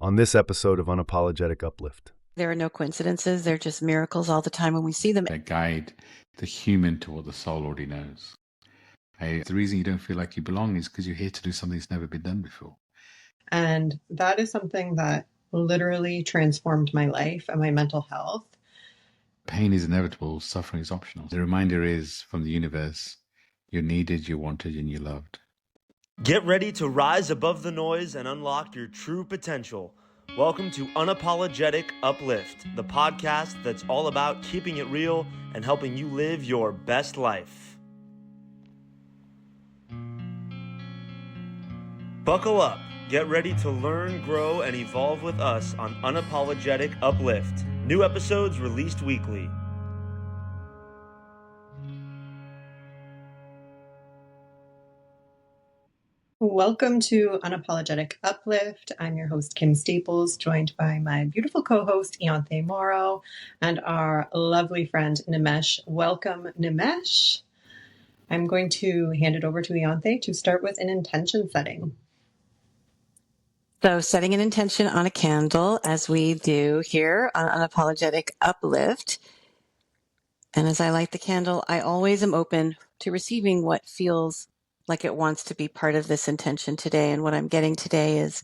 on this episode of Unapologetic Uplift. There are no coincidences. They're just miracles all the time when we see them. That guide the human to what the soul already knows. The reason you don't feel like you belong is because you're here to do something that's never been done before. And that is something that literally transformed my life and my mental health. Pain is inevitable. Suffering is optional. The reminder is from the universe, you're needed, you're wanted, and you're loved. Get ready to rise above the noise and unlock your true potential. Welcome to Unapologetic Uplift, the podcast that's all about keeping it real and helping you live your best life. Buckle up. Get ready to learn, grow, and evolve with us on Unapologetic Uplift. New episodes released weekly. Welcome to Unapologetic Uplift. I'm your host, Kim Staples, joined by my beautiful co-host, Eonthe Mauro, and our lovely friend, Nimesh. Welcome, Nimesh. I'm going to hand it over to Ianthe to start with an intention setting. So setting an intention on a candle, as we do here on Unapologetic Uplift. And as I light the candle, I always am open to receiving what feels like it wants to be part of this intention today. And what I'm getting today is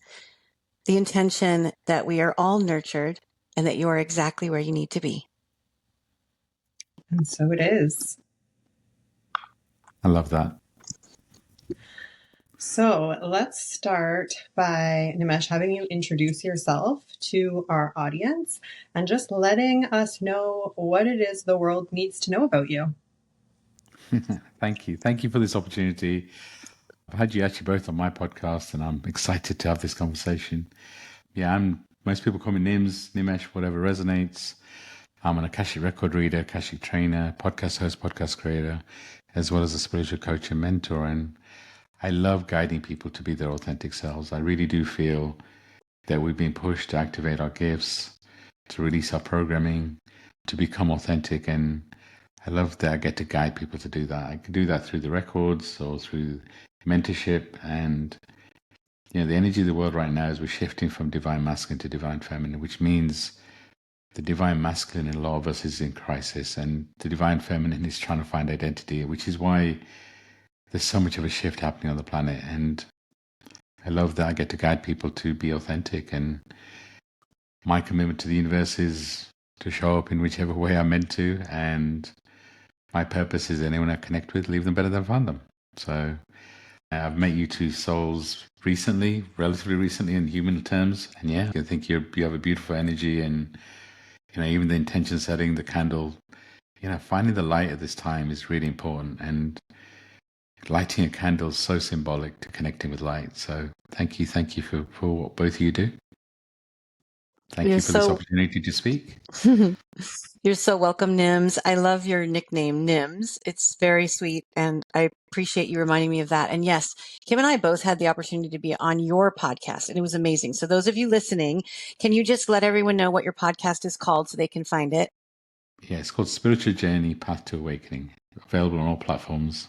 the intention that we are all nurtured and that you are exactly where you need to be. And so it is. I love that. So let's start by, Nimesh, having you introduce yourself to our audience and just letting us know what it is the world needs to know about you. Thank you. Thank you for this opportunity. I've had you actually both on my podcast, and I'm excited to have this conversation. Most people call me Nimesh, whatever resonates. I'm an Akashic record reader, Akashic trainer, podcast host, podcast creator, as well as a spiritual coach and mentor. And I love guiding people to be their authentic selves. I really do feel that we've been pushed to activate our gifts, to release our programming, to become authentic. And I love that I get to guide people to do that. I can do that through the records or through mentorship. And the energy of the world right now is we're shifting from divine masculine to divine feminine, which means the divine masculine in a lot of us is in crisis, and the divine feminine is trying to find identity, which is why there's so much of a shift happening on the planet. And I love that I get to guide people to be authentic. And my commitment to the universe is to show up in whichever way I'm meant to. And my purpose is anyone I connect with, leave them better than I found them. So I've met you two souls recently, relatively recently in human terms. And I think you have a beautiful energy, and even the intention setting, the candle, finding the light at this time is really important. And lighting a candle is so symbolic to connecting with light. So thank you for what both of you do. Thank you for this opportunity to speak. You're so welcome, Nims. I love your nickname, Nims. It's very sweet, and I appreciate you reminding me of that. And yes, Kim and I both had the opportunity to be on your podcast, and it was amazing. So those of you listening, can you just let everyone know what your podcast is called so they can find it? Yeah, it's called Spiritual Journey, Path to Awakening. Available on all platforms.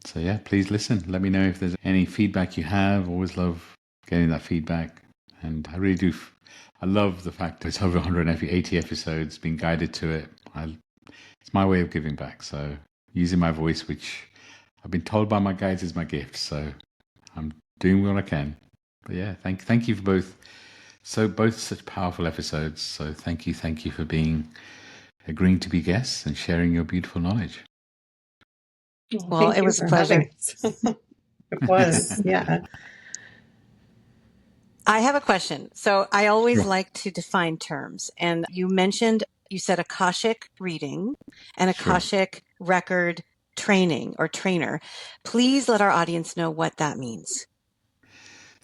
So please listen. Let me know if there's any feedback you have. Always love getting that feedback. And I really do. I love the fact that it's over 180 episodes, being guided to it. It's my way of giving back. So using my voice, which I've been told by my guides is my gift. So I'm doing what I can. But thank you for both. So both such powerful episodes. So thank you for agreeing to be guests and sharing your beautiful knowledge. Well, it was a pleasure. It was, yeah. I have a question. So I always like to define terms. And you said Akashic reading and Akashic record training or trainer. Please let our audience know what that means.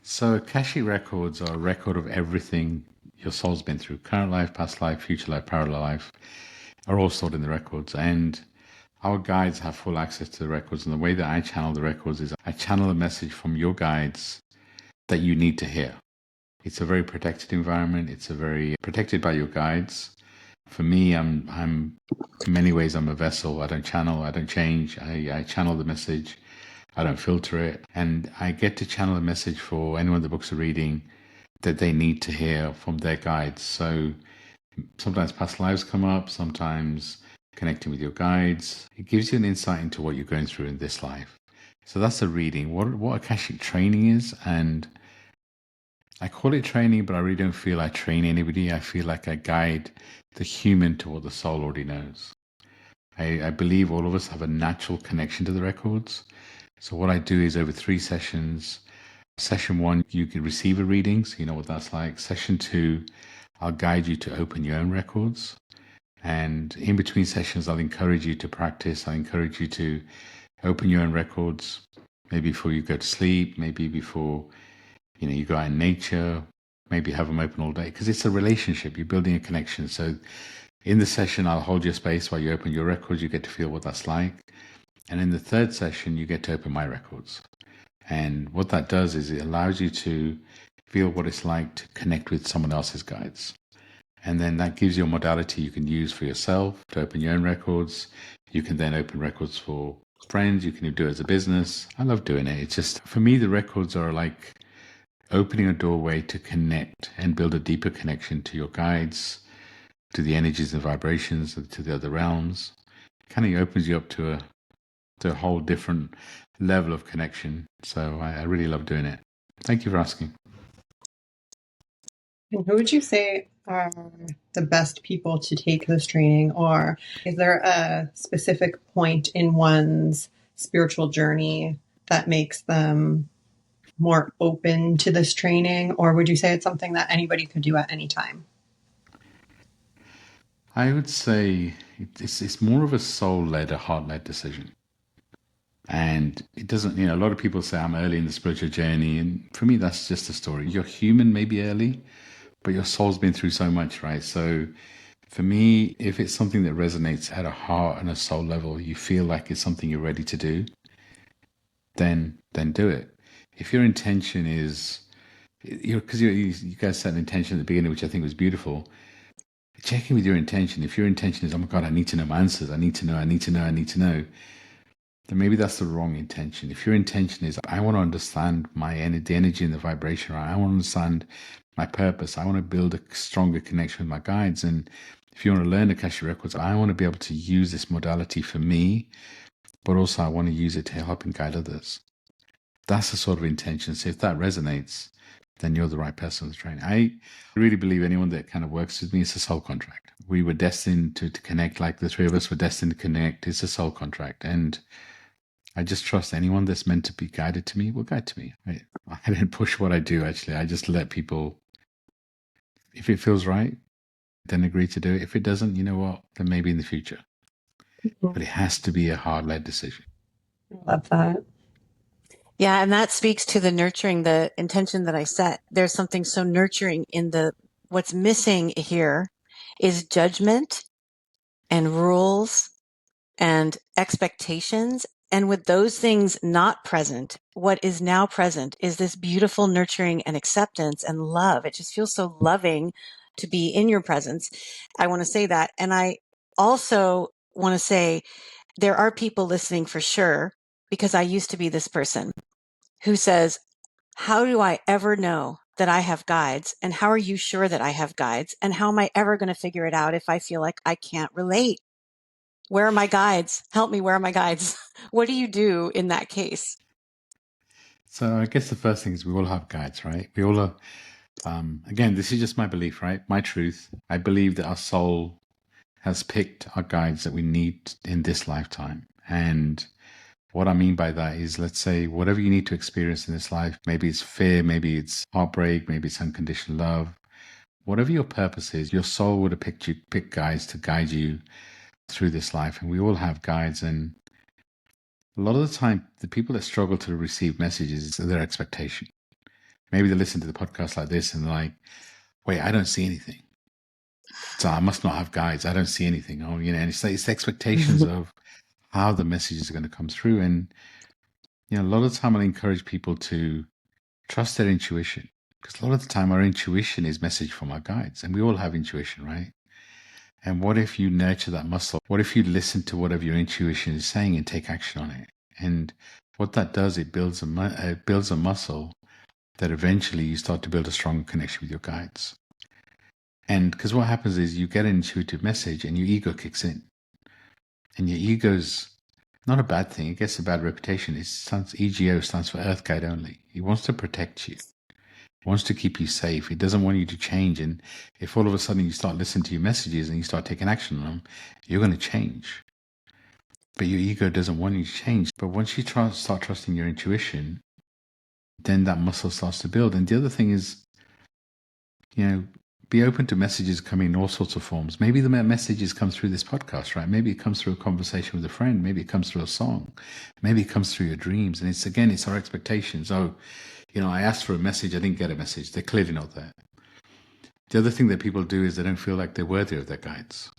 So Akashic records are a record of everything your soul's been through. Current life, past life, future life, parallel life are all stored in the records. And our guides have full access to the records. And the way that I channel the records is I channel a message from your guides that you need to hear. It's a very protected environment. It's a very protected by your guides. For me, I'm in many ways, I'm a vessel. I don't channel, I don't change. I channel the message. I don't filter it. And I get to channel a message for anyone the books are reading that they need to hear from their guides. So sometimes past lives come up, sometimes connecting with your guides. It gives you an insight into what you're going through in this life. So that's a reading. What Akashic training is, and I call it training, but I really don't feel I train anybody. I feel like I guide the human to what the soul already knows. I believe all of us have a natural connection to the records. So what I do is over 3 sessions. Session 1, you can receive a reading, so you know what that's like. Session 2, I'll guide you to open your own records. And in between sessions, I'll encourage you to practice. I encourage you to open your own records, maybe before you go to sleep, maybe before you go out in nature, maybe have them open all day, because it's a relationship. You're building a connection. So in the session, I'll hold your space while you open your records. You get to feel what that's like. And in the 3rd session, you get to open my records. And what that does is it allows you to feel what it's like to connect with someone else's guides. And then that gives you a modality you can use for yourself to open your own records. You can then open records for friends. You can do it as a business. I love doing it. It's just, for me, the records are like opening a doorway to connect and build a deeper connection to your guides, to the energies and vibrations, to the other realms. It kind of opens you up to a whole different level of connection. So I really love doing it. Thank you for asking. And who would you say are the best people to take this training? Or is there a specific point in one's spiritual journey that makes them more open to this training? Or would you say it's something that anybody could do at any time? I would say it's more of a soul-led, a heart-led decision. And it doesn't, a lot of people say I'm early in the spiritual journey. And for me, that's just a story. You're human, maybe early, but your soul's been through so much, right? So for me, if it's something that resonates at a heart and a soul level, you feel like it's something you're ready to do, then do it. If your intention is, because you guys set an intention at the beginning, which I think was beautiful, check in with your intention. If your intention is, oh my God, I need to know my answers, I need to know, then maybe that's the wrong intention. If your intention is, I want to understand the energy and the vibration, right? I want to understand my purpose. I want to build a stronger connection with my guides. And if you want to learn Akashic Records, I want to be able to use this modality for me, but also I want to use it to help and guide others. That's the sort of intention. So if that resonates, then you're the right person to train. I really believe anyone that kind of works with me, it's a soul contract. We were destined to connect, like the 3 of us were destined to connect. It's a soul contract. And I just trust anyone that's meant to be guided to me will guide to me. I didn't push what I do, actually. I just let people, if it feels right, then agree to do it. If it doesn't, you know what, then maybe in the future. But it has to be a hard-led decision. I love that. Yeah, and that speaks to the nurturing, the intention that I set. There's something so nurturing in what's missing here is judgment and rules and expectations. And with those things not present, what is now present is this beautiful nurturing and acceptance and love. It just feels so loving to be in your presence. I want to say that. And I also want to say there are people listening for sure, because I used to be this person who says, how do I ever know that I have guides? And how are you sure that I have guides? And how am I ever going to figure it out if I feel like I can't relate? Where are my guides? Help me. Where are my guides? What do you do in that case? So I guess the first thing is we all have guides, right? We all are. Again, this is just my belief, right? My truth. I believe that our soul has picked our guides that we need in this lifetime. And what I mean by that is, let's say, whatever you need to experience in this life, maybe it's fear, maybe it's heartbreak, maybe it's unconditional love, whatever your purpose is, your soul would have picked guides to guide you through this life. And we all have guides. And a lot of the time, the people that struggle to receive messages is their expectation. Maybe they listen to the podcast like this and they're like, wait, I don't see anything. So I must not have guides. I don't see anything. Oh, and it's the expectations of how the messages are going to come through. And, a lot of the time I encourage people to trust their intuition, because a lot of the time our intuition is message from our guides, and we all have intuition, right? And what if you nurture that muscle? What if you listen to whatever your intuition is saying and take action on it? And what that does, it builds a muscle that eventually you start to build a strong connection with your guides. And because what happens is you get an intuitive message and your ego kicks in. And your ego's not a bad thing. It gets a bad reputation. EGO stands for Earth Guide Only. He wants to protect you. He wants to keep you safe. He doesn't want you to change. And if all of a sudden you start listening to your messages and you start taking action on them, you're going to change. But your ego doesn't want you to change. But once you start trusting your intuition, then that muscle starts to build. And the other thing is, be open to messages coming in all sorts of forms. Maybe the messages come through this podcast, right? Maybe it comes through a conversation with a friend. Maybe it comes through a song. Maybe it comes through your dreams. And it's our expectations. Oh, I asked for a message. I didn't get a message. They're clearly not there. The other thing that people do is they don't feel like they're worthy of their guides.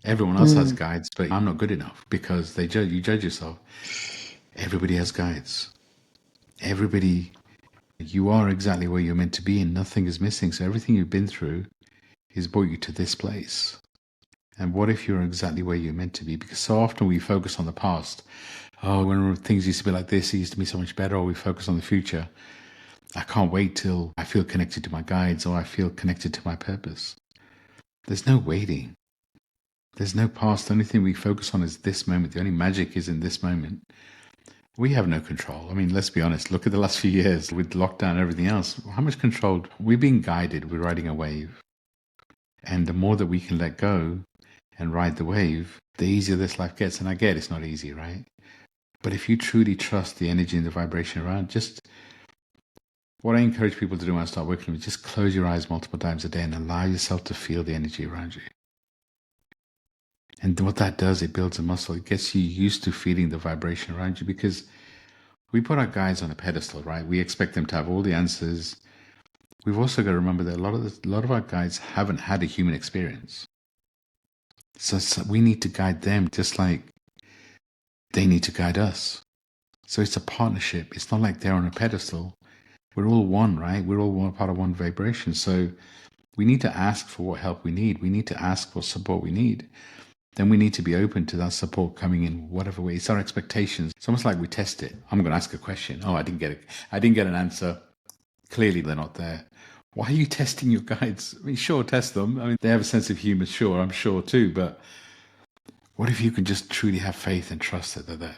Everyone else has guides, but I'm not good enough, because you judge yourself. Everybody has guides. You are exactly where you're meant to be, and nothing is missing. So everything you've been through has brought you to this place. And what if you're exactly where you're meant to be? Because so often we focus on the past. Oh, when things used to be like this, it used to be so much better. Or we focus on the future. I can't wait till I feel connected to my guides, or I feel connected to my purpose. There's no waiting. There's no past. The only thing we focus on is this moment. The only magic is in this moment. We have no control. I mean, let's be honest. Look at the last few years with lockdown and everything else. How much control? We're being guided. We're riding a wave. And the more that we can let go and ride the wave, the easier this life gets. And I get it's not easy, right? But if you truly trust the energy and the vibration around, just what I encourage people to do when I start working with, just close your eyes multiple times a day and allow yourself to feel the energy around you. And what that does, it builds a muscle. It gets you used to feeling the vibration around you, because we put our guides on a pedestal, right? We expect them to have all the answers. We've also got to remember that a lot of our guides haven't had a human experience. So we need to guide them just like they need to guide us. So it's a partnership. It's not like they're on a pedestal. We're all one, right? We're all part of one vibration. So we need to ask for what help we need. We need to ask for support we need. Then we need to be open to that support coming in whatever way. It's our expectations. It's almost like we test it. I'm going to ask a question. Oh, I didn't get it. I didn't get an answer. Clearly they're not there. Why are you testing your guides? I mean, sure, test them. I mean, they have a sense of humor, sure, I'm sure too. But what if you can just truly have faith and trust that they're there?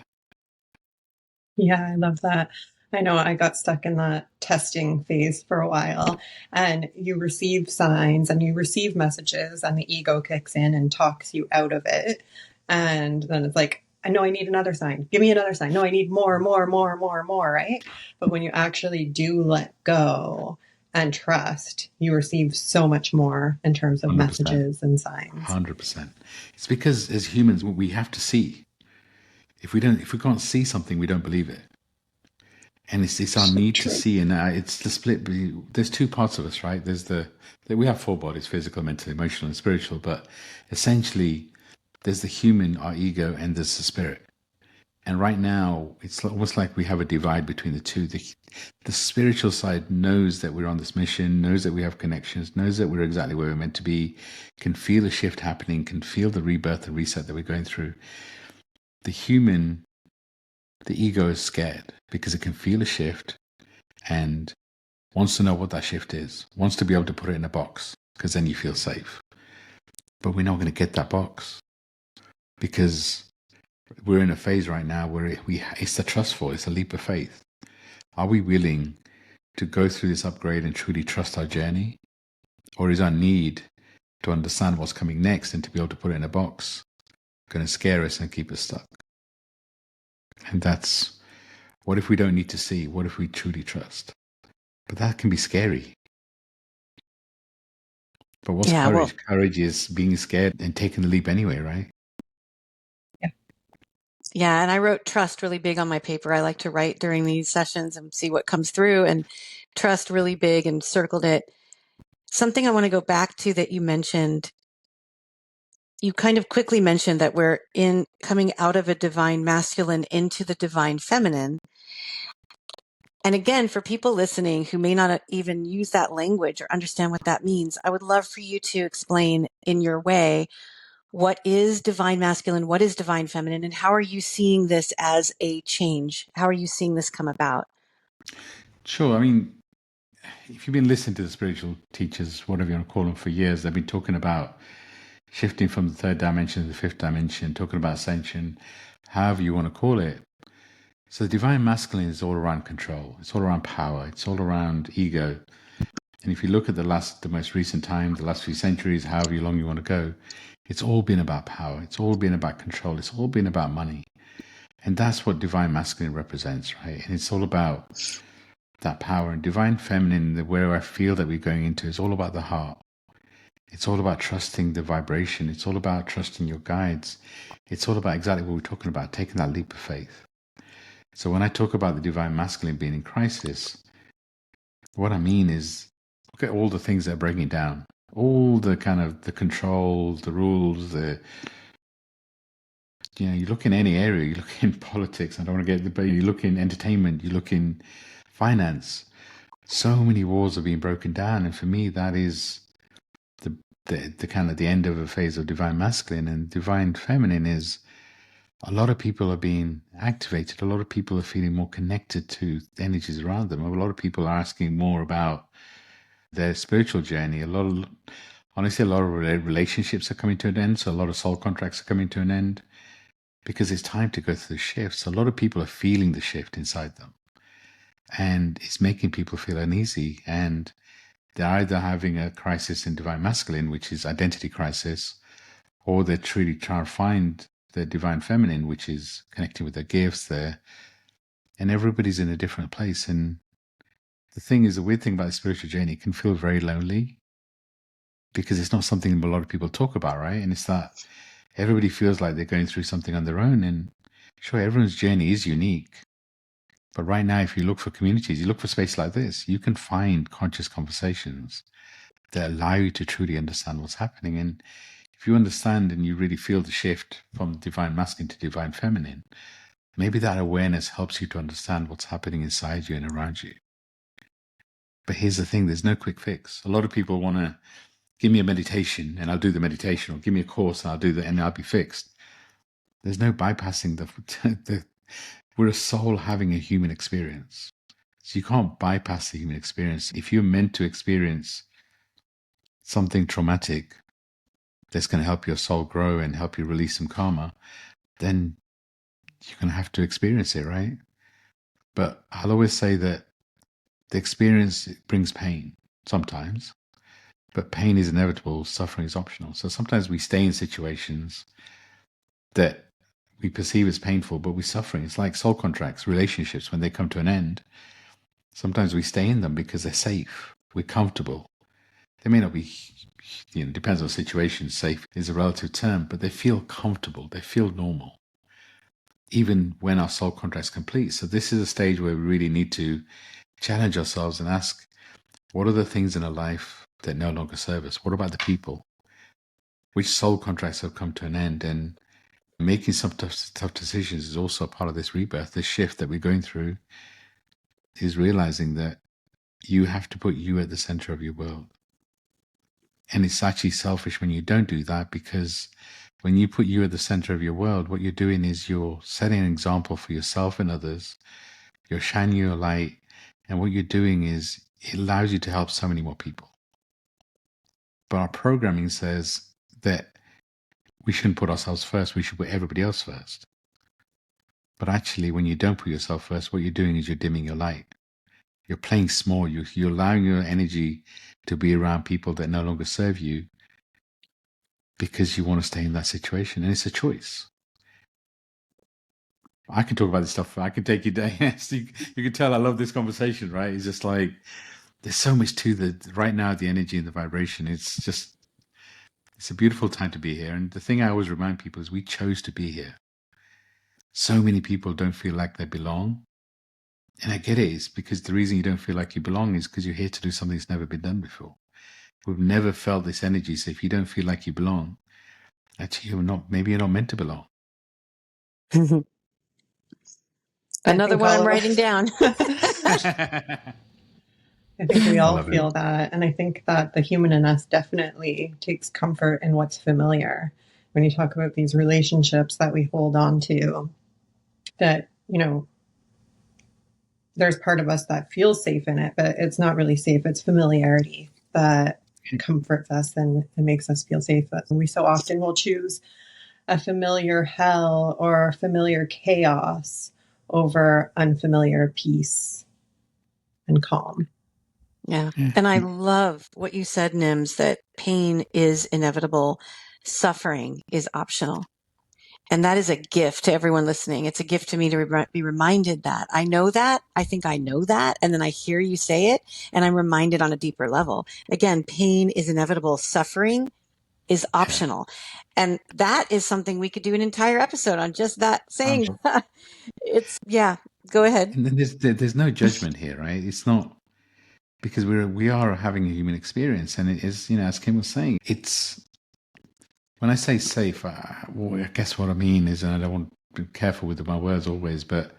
Yeah, I love that. I know I got stuck in that testing phase for a while, and you receive signs and you receive messages, and the ego kicks in and talks you out of it. And then it's like, I know I need another sign. Give me another sign. No, I need more, right? But when you actually do let go and trust, you receive so much more in terms of 100%. Messages and signs. 100%. It's because as humans, we have to see. If we can't see something, we don't believe it. And it's our need to see, and it's the split. There's two parts of us, right? We have four bodies: physical, mental, emotional, and spiritual. But essentially, there's the human, our ego, and there's the spirit. And right now, it's almost like we have a divide between the two. The spiritual side knows that we're on this mission, knows that we have connections, knows that we're exactly where we're meant to be, can feel a shift happening, can feel the rebirth and reset that we're going through. The human, the ego is scared because it can feel a shift and wants to know what that shift is, wants to be able to put it in a box, because then you feel safe. But we're not going to get that box, because we're in a phase right now where it's a trustful, it's a leap of faith. Are we willing to go through this upgrade and truly trust our journey? Or is our need to understand what's coming next and to be able to put it in a box going to scare us and keep us stuck? And that's, what if we don't need to see? What if we truly trust? But that can be scary. But what's courage? Well, courage is being scared and taking the leap anyway, right? Yeah, and I wrote trust really big on my paper. I like to write during these sessions and see what comes through, and trust really big and circled it. Something I want to go back to that you mentioned, you kind of quickly mentioned that we're coming out of a divine masculine into the divine feminine. And again, for people listening who may not even use that language or understand what that means, I would love for you to explain in your way, what is divine masculine? What is divine feminine? And how are you seeing this as a change? How are you seeing this come about? Sure. I mean, if you've been listening to the spiritual teachers, whatever you want to call them, for years, they've been talking about shifting from the third dimension to the fifth dimension, talking about ascension, however you want to call it. So the divine masculine is all around control. It's all around power. It's all around ego. And if you look at the most recent time, the last few centuries, however long you want to go, it's all been about power. It's all been about control. It's all been about money. And that's what divine masculine represents, right? And it's all about that power. And divine feminine, where I feel that we're going into, is all about the heart. It's all about trusting the vibration. It's all about trusting your guides. It's all about exactly what we're talking about, taking that leap of faith. So when I talk about the divine masculine being in crisis, what I mean is, look at all the things that are breaking down, all the kind of the controls, the rules, you look in any area, you look in politics, I don't want to get the, but you look in entertainment, you look in finance, so many walls are being broken down. And for me, that is the kind of the end of a phase of divine masculine. And divine feminine is, a lot of people are being activated. A lot of people are feeling more connected to the energies around them. A lot of people are asking more about their spiritual journey. Honestly, a lot of relationships are coming to an end. So a lot of soul contracts are coming to an end because it's time to go through the shifts. A lot of people are feeling the shift inside them, and it's making people feel uneasy. And they're either having a crisis in divine masculine, which is identity crisis, or they're truly trying to find the divine feminine, which is connecting with their gifts there. And everybody's in a different place. And the thing is, the weird thing about the spiritual journey, it can feel very lonely because it's not something a lot of people talk about, right? And it's that everybody feels like they're going through something on their own. And sure, everyone's journey is unique. But right now, if you look for communities, you look for space like this, you can find conscious conversations that allow you to truly understand what's happening. And if you understand and you really feel the shift from divine masculine to divine feminine, maybe that awareness helps you to understand what's happening inside you and around you. But here's the thing, there's no quick fix. A lot of people want to give me a meditation and I'll do the meditation, or give me a course and I'll do that and I'll be fixed. There's no bypassing we're a soul having a human experience. So you can't bypass the human experience. If you're meant to experience something traumatic that's going to help your soul grow and help you release some karma, then you're going to have to experience it, right? But I'll always say that the experience brings pain sometimes, but pain is inevitable, suffering is optional. So sometimes we stay in situations that we perceive as painful, but we're suffering. It's like soul contracts, relationships, when they come to an end. Sometimes we stay in them because they're safe, we're comfortable. They may not be, depends on the situation, safe is a relative term, but they feel comfortable, they feel normal, even when our soul contract's complete. So this is a stage where we really need to challenge ourselves and ask, what are the things in our life that no longer serve us? What about the people? Which soul contracts have come to an end? And making some tough decisions is also a part of this rebirth. This shift that we're going through is realizing that you have to put you at the center of your world. And it's actually selfish when you don't do that, because when you put you at the center of your world, what you're doing is you're setting an example for yourself and others. You're shining your light. And what you're doing is it allows you to help so many more people. But our programming says that we shouldn't put ourselves first. We should put everybody else first. But actually, when you don't put yourself first, what you're doing is you're dimming your light. You're playing small. You're allowing your energy to be around people that no longer serve you because you want to stay in that situation. And it's a choice. I can talk about this stuff. I can take you down. You can tell I love this conversation, right? It's just like, there's so much to right now, the energy and the vibration. It's a beautiful time to be here. And the thing I always remind people is we chose to be here. So many people don't feel like they belong. And I get it. It's because the reason you don't feel like you belong is because you're here to do something that's never been done before. We've never felt this energy. So if you don't feel like you belong, actually maybe you're not meant to belong. Another one I'm writing down. I think we all feel that. And I think that the human in us definitely takes comfort in what's familiar. When you talk about these relationships that we hold on to, that, there's part of us that feels safe in it, but it's not really safe. It's familiarity that comforts us and makes us feel safe. We so often will choose a familiar hell or familiar chaos over unfamiliar peace and calm. Yeah. And I love what you said, Nims, that pain is inevitable. Suffering is optional. And that is a gift to everyone listening. It's a gift to me to be reminded that I know that. I think I know that. And then I hear you say it and I'm reminded on a deeper level. Again, pain is inevitable. Suffering is optional. And that is something we could do an entire episode on, just that saying. It's, yeah, go ahead. And then there's no judgment here, right? It's not, because we are having a human experience, and it is, as Kim was saying, it's, when I say safe, I guess what I mean is, and I don't want to be careful with my words always, but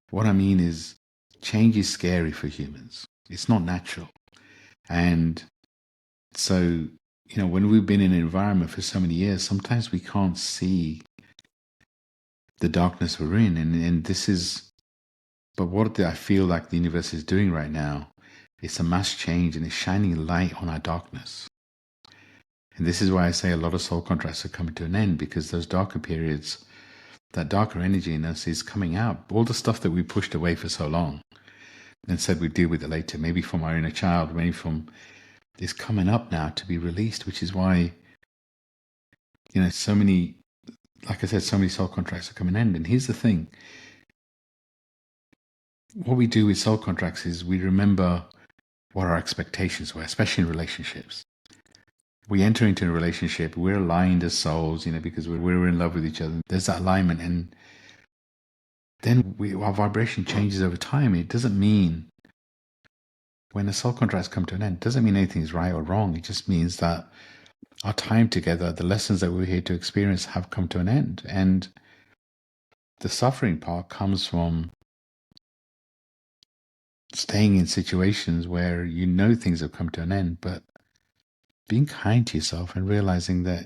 what I mean is change is scary for humans. It's not natural. And so, when we've been in an environment for so many years, sometimes we can't see the darkness we're in. And this is, but what I feel like the universe is doing right now, it's a mass change, and it's shining light on our darkness. And this is why I say a lot of soul contracts are coming to an end, because those darker periods, that darker energy in us is coming out. All the stuff that we pushed away for so long and said we'd deal with it later, maybe from our inner child, maybe from, is coming up now to be released, which is why, so many, like I said, so many soul contracts are coming to an end. And here's the thing. What we do with soul contracts is we remember what our expectations were, especially in relationships. We enter into a relationship, we're aligned as souls, because we're in love with each other. There's that alignment, and then our vibration changes over time. It doesn't mean, when the soul contracts come to an end, it doesn't mean anything is right or wrong. It just means that our time together, the lessons that we're here to experience, have come to an end. And the suffering part comes from staying in situations where things have come to an end, but being kind to yourself and realizing that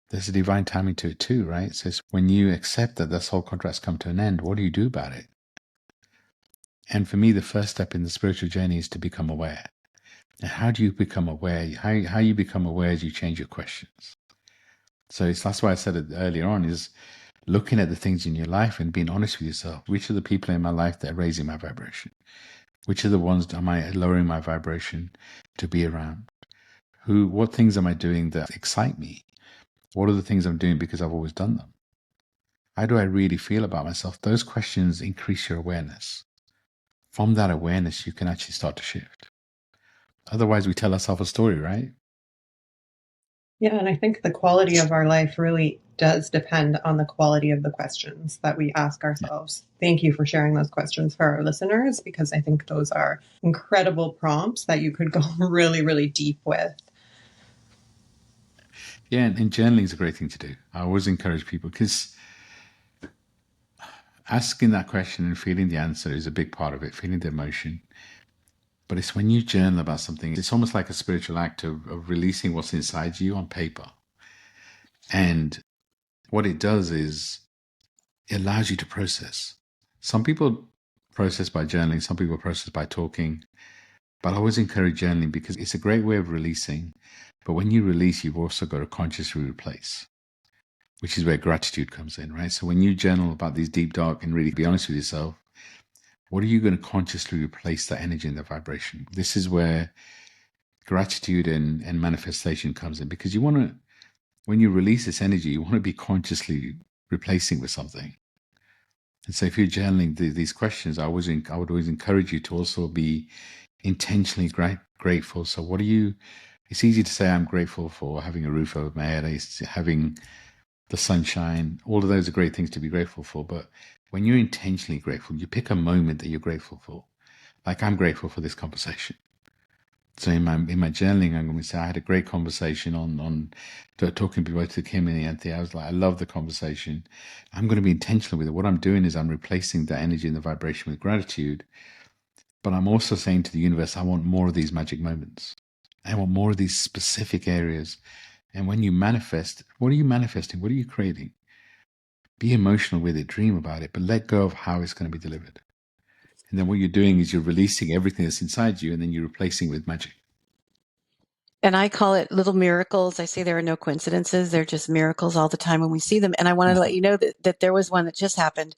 there's a divine timing to it too, right? So it's when you accept that the soul contracts come to an end, what do you do about it? And for me, the first step in the spiritual journey is to become aware. And how do you become aware? How you become aware is you change your questions. So that's why I said it earlier on, is looking at the things in your life and being honest with yourself. Which are the people in my life that are raising my vibration? Which are the ones am I lowering my vibration to be around? What things am I doing that excite me? What are the things I'm doing because I've always done them? How do I really feel about myself? Those questions increase your awareness. From that awareness, you can actually start to shift. Otherwise, we tell ourselves a story, right? Yeah, and I think the quality of our life really does depend on the quality of the questions that we ask ourselves. Thank you for sharing those questions for our listeners, because I think those are incredible prompts that you could go really, really deep with. Yeah, and journaling is a great thing to do. I always encourage people, because asking that question and feeling the answer is a big part of it, feeling the emotion. But it's when you journal about something, it's almost like a spiritual act of releasing what's inside you on paper. And what it does is it allows you to process. Some people process by journaling, some people process by talking. But I always encourage journaling because it's a great way of releasing. But when you release, you've also got to consciously replace, which is where gratitude comes in, right? So when you journal about these deep, dark, and really be honest with yourself, what are you going to consciously replace that energy and the vibration? This is where gratitude and manifestation comes in, because you want to, when you release this energy, you want to be consciously replacing with something. And so if you're journaling these questions, I would always encourage you to also be intentionally grateful. So what are you, it's easy to say I'm grateful for having a roof over my head, having the sunshine. All of those are great things to be grateful for. But when you're intentionally grateful, you pick a moment that you're grateful for. Like, I'm grateful for this conversation. So in my journaling, I'm going to say I had a great conversation on talking to Kim and Ianthe. I was like, I love the conversation. I'm going to be intentional with it. What I'm doing is I'm replacing the energy and the vibration with gratitude. But I'm also saying to the universe, I want more of these magic moments. I want more of these specific areas. And when you manifest, what are you manifesting? What are you creating? Be emotional with it, dream about it, but let go of how it's going to be delivered. And then what you're doing is you're releasing everything that's inside you, and then you're replacing it with magic. And I call it little miracles. I say there are no coincidences. They're just miracles all the time when we see them. And I wanted to let you know that there was one that just happened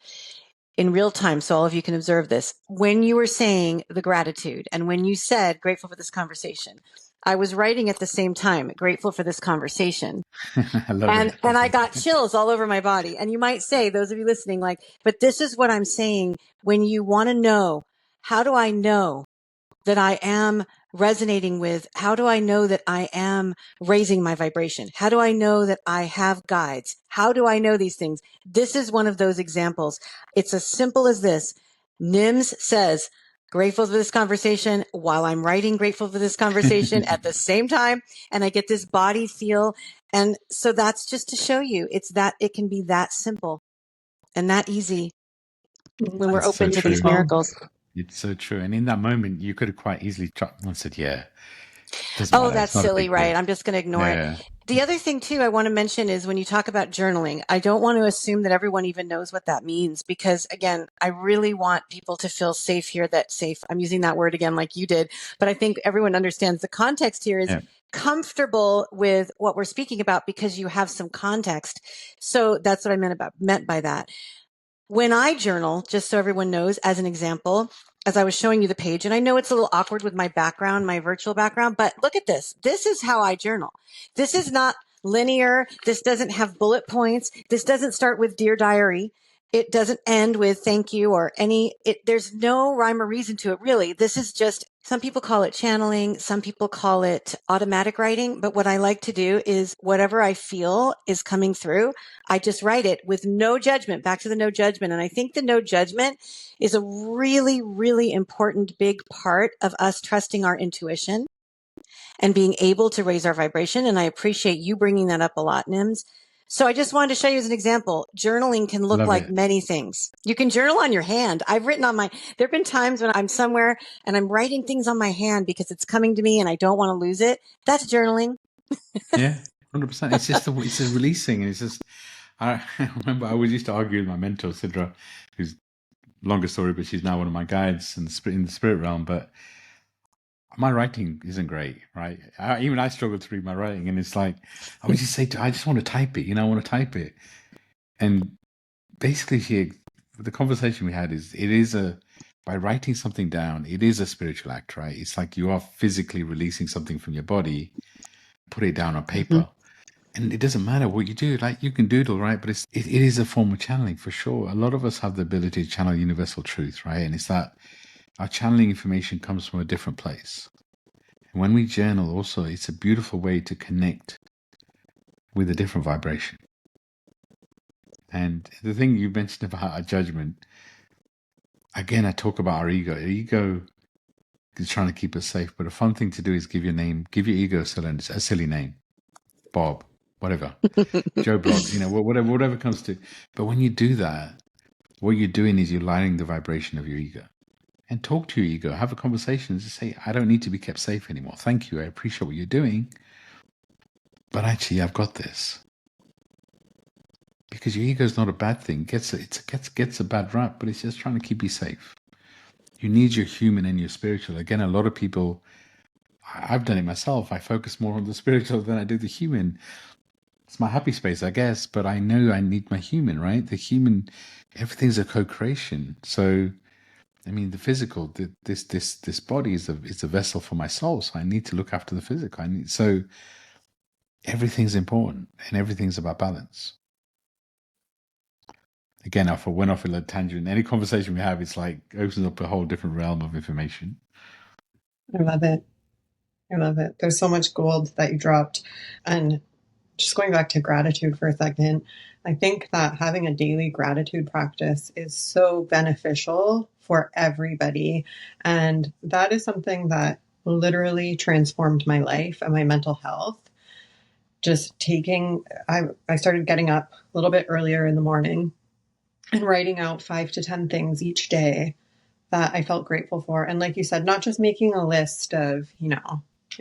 in real time, so all of you can observe this. When you were saying the gratitude and when you said grateful for this conversation, I was writing at the same time, grateful for this conversation. I love it. And I got chills all over my body. And you might say, those of you listening, like, but this is what I'm saying. When you want to know, how do I know that I am resonating with? How do I know that I am raising my vibration? How do I know that I have guides? How do I know these things? This is one of those examples. It's as simple as this. Nims says, grateful for this conversation while I'm writing, grateful for this conversation at the same time. And I get this body feel. And so that's just to show you it can be that simple and that easy when we're It's open so to these true. miracles. It's so true. And in that moment, you could have quite easily dropped and said, yeah, doesn't Oh, matter. that's It's not a silly, big deal. right? I'm just going to ignore it. Yeah. The other thing too, I want to mention is when you talk about journaling, I don't want to assume that everyone even knows what that means because again, I really want people to feel safe here. That safe, I'm using that word again, like you did, but I think everyone understands the context here is Yeah. comfortable with what we're speaking about because you have some context. So that's what I meant by that. When I journal, just so everyone knows, as an example, as I was showing you the page, and I know it's a little awkward with my background, my virtual background, but look at this. This is how I journal. This is not linear. This doesn't have bullet points. This doesn't start with Dear Diary. It doesn't end with thank you or there's no rhyme or reason to it, really. This is just, some people call it channeling. Some people call it automatic writing. But what I like to do is whatever I feel is coming through, I just write it with no judgment, back to the no judgment. And I think the no judgment is a really, really important big part of us trusting our intuition and being able to raise our vibration. And I appreciate you bringing that up a lot, Nims. So I just wanted to show you as an example. Journaling can look Love like it. many things. You can journal on your hand. I've written on there have been times when I'm somewhere and I'm writing things on my hand because it's coming to me and I don't want to lose it. That's journaling. Yeah, 100%. It's a releasing. And it's just, I remember I always used to argue with my mentor, Sidra, who's longer story, but she's now one of my guides in the spirit realm. But my writing isn't great, right? Even I struggle to read my writing. And it's like, I would just say, I just want to type it, I want to type it. And basically, the conversation we had is, by writing something down, it is a spiritual act, right? It's like you are physically releasing something from your body, put it down on paper. Mm-hmm. And it doesn't matter what you do, like you can doodle, right? But it is a form of channeling for sure. A lot of us have the ability to channel universal truth, right? And it's that our channeling information comes from a different place. And when we journal also, it's a beautiful way to connect with a different vibration. And the thing you mentioned about our judgment, again, I talk about our ego. Our ego is trying to keep us safe, but a fun thing to do is give your ego a silly name. Bob, whatever. Joe Blog, whatever comes to. But when you do that, what you're doing is you're lighting the vibration of your ego. And talk to your ego, have a conversation, just say, I don't need to be kept safe anymore. Thank you. I appreciate what you're doing. But actually, I've got this. Because your ego is not a bad thing. It gets a bad rap, but it's just trying to keep you safe. You need your human and your spiritual. Again, a lot of people, I've done it myself. I focus more on the spiritual than I do the human. It's my happy space, I guess, but I know I need my human, right? The human, everything's a co-creation. So, I mean, the physical, this body is a vessel for my soul. So I need to look after the physical. So everything's important and everything's about balance. Again, I went off a tangent. Any conversation we have, it's like opens up a whole different realm of information. I love it. I love it. There's so much gold that you dropped. And just going back to gratitude for a second, I think that having a daily gratitude practice is so beneficial for everybody. And that is something that literally transformed my life and my mental health. Just I started getting up a little bit earlier in the morning and writing out 5 to 10 things each day that I felt grateful for. And like you said, not just making a list of,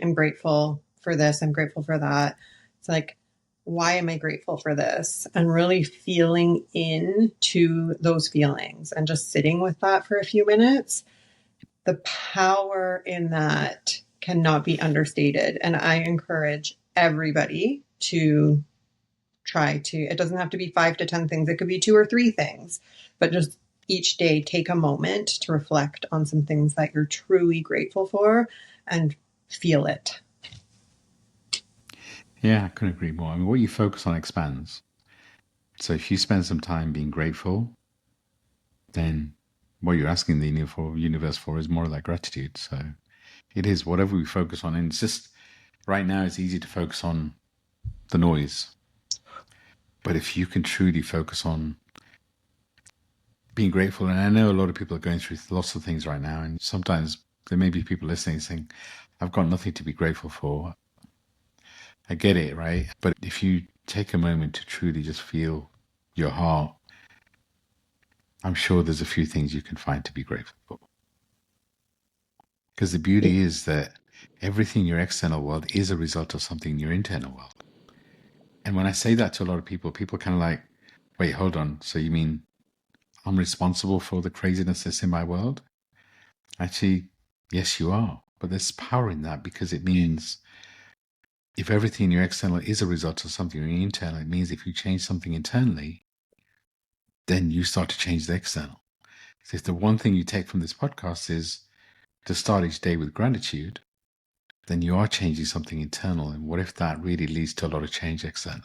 I'm grateful for this, I'm grateful for that. It's like why am I grateful for this? And really feeling into those feelings and just sitting with that for a few minutes. The power in that cannot be understated. And I encourage everybody to try to, it doesn't have to be 5 to 10 things. It could be 2 or 3 things, but just each day take a moment to reflect on some things that you're truly grateful for and feel it. Yeah, I couldn't agree more. I mean, what you focus on expands. So if you spend some time being grateful, then what you're asking the universe for is more like gratitude. So it is whatever we focus on. And it's just right now, it's easy to focus on the noise. But if you can truly focus on being grateful, and I know a lot of people are going through lots of things right now, and sometimes there may be people listening saying, I've got nothing to be grateful for. I get it, right? But if you take a moment to truly just feel your heart, I'm sure there's a few things you can find to be grateful for. Because the beauty is that everything in your external world is a result of something in your internal world. And when I say that to a lot of people, people kind of like, wait, hold on. So you mean I'm responsible for the craziness that's in my world? Actually, yes, you are. But there's power in that, because it means if everything in your external is a result of something in your internal, it means if you change something internally, then you start to change the external. So if the one thing you take from this podcast is to start each day with gratitude, then you are changing something internal. And what if that really leads to a lot of change external?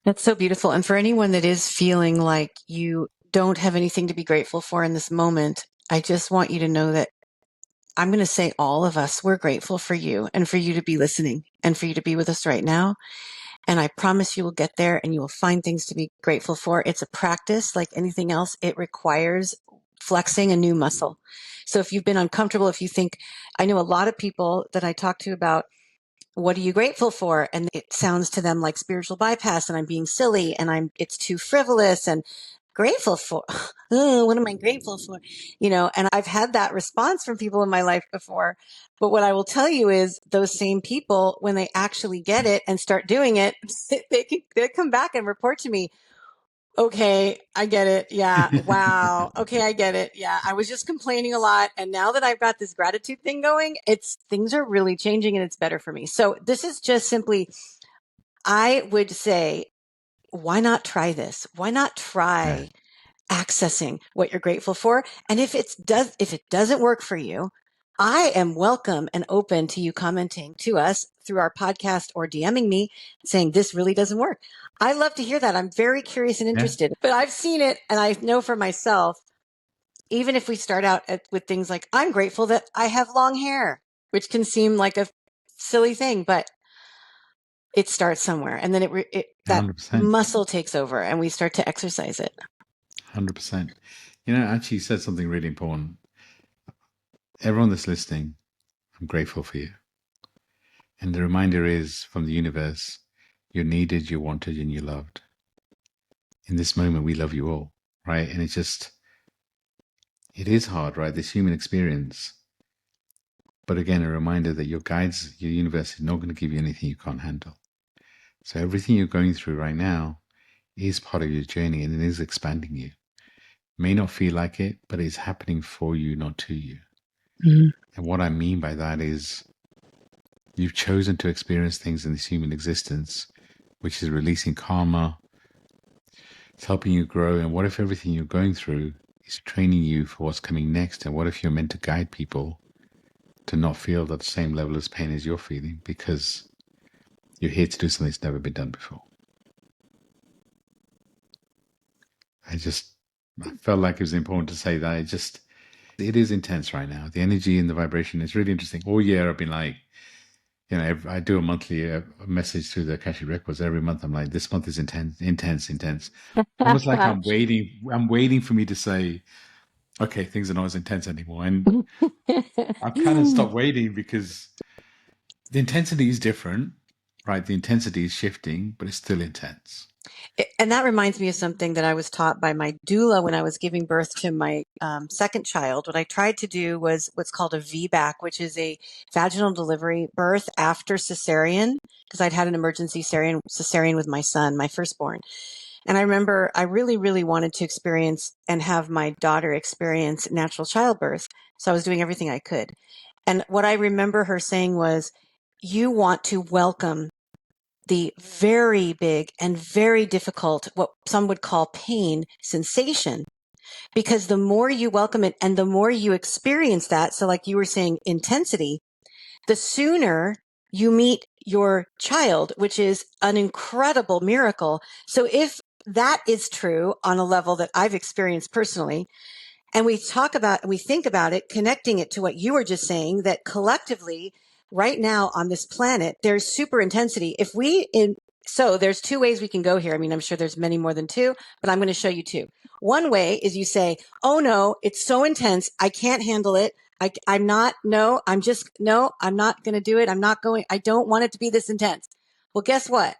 That's so beautiful. And for anyone that is feeling like you don't have anything to be grateful for in this moment, I just want you to know that I'm going to say all of us, we're grateful for you and for you to be listening and for you to be with us right now. And I promise you will get there and you will find things to be grateful for. It's a practice like anything else. It requires flexing a new muscle. So if you've been uncomfortable, if you think, I know a lot of people that I talk to about, what are you grateful for? And it sounds to them like spiritual bypass and I'm being silly and it's too frivolous and grateful for. Oh, what am I grateful for? And I've had that response from people in my life before. But what I will tell you is those same people, when they actually get it and start doing it, they come back and report to me, okay, I get it. Yeah. Wow. Okay, I get it. Yeah. I was just complaining a lot. And now that I've got this gratitude thing going, things are really changing and it's better for me. So this is just simply, I would say, why not try this? Why not try accessing what you're grateful for? And if it doesn't work for you, I am welcome and open to you commenting to us through our podcast or DMing me saying this really doesn't work. I love to hear that. I'm very curious and interested, but I've seen it and I know for myself, even if we start out with things like, I'm grateful that I have long hair, which can seem like a silly thing, but it starts somewhere. And then that 100%. muscle takes over and we start to exercise it. 100%. Actually, you said something really important. Everyone that's listening, I'm grateful for you. And the reminder is from the universe, you're needed, you're wanted, and you're loved. In this moment, we love you all, right? And it is hard, right? This human experience. But again, a reminder that your universe is not going to give you anything you can't handle. So everything you're going through right now is part of your journey and it is expanding you. May not feel like it, but it's happening for you, not to you. Mm-hmm. And what I mean by that is you've chosen to experience things in this human existence, which is releasing karma. It's helping you grow. And what if everything you're going through is training you for what's coming next? And what if you're meant to guide people to not feel that same level of pain as you're feeling, because you're here to do something that's never been done before? I felt like it was important to say that. It is intense right now. The energy and the vibration is really interesting. All year I've been like, I do a monthly message through the Akashic records. Every month I'm like, this month is intense. Almost like I'm waiting for me to say, okay, things are not as intense anymore. And I've kind of stopped waiting because the intensity is different, right? The intensity is shifting, but it's still intense. And that reminds me of something that I was taught by my doula when I was giving birth to my second child. What I tried to do was what's called a VBAC, which is a vaginal delivery birth after cesarean, because I'd had an emergency cesarean with my son, my firstborn. And I remember I really, really wanted to experience and have my daughter experience natural childbirth. So I was doing everything I could. And what I remember her saying was, you want to welcome the very big and very difficult, what some would call pain sensation, because the more you welcome it and the more you experience that. So like you were saying, intensity, the sooner you meet your child, which is an incredible miracle. So if that is true on a level that I've experienced personally, and we think about it, connecting it to what you were just saying, that collectively right now on this planet, there's super intensity. So there's two ways we can go here. I mean, I'm sure there's many more than two, but I'm going to show you two. One way is you say, oh no, it's so intense. I can't handle it. I'm not going to do it. I don't want it to be this intense. Well, guess what?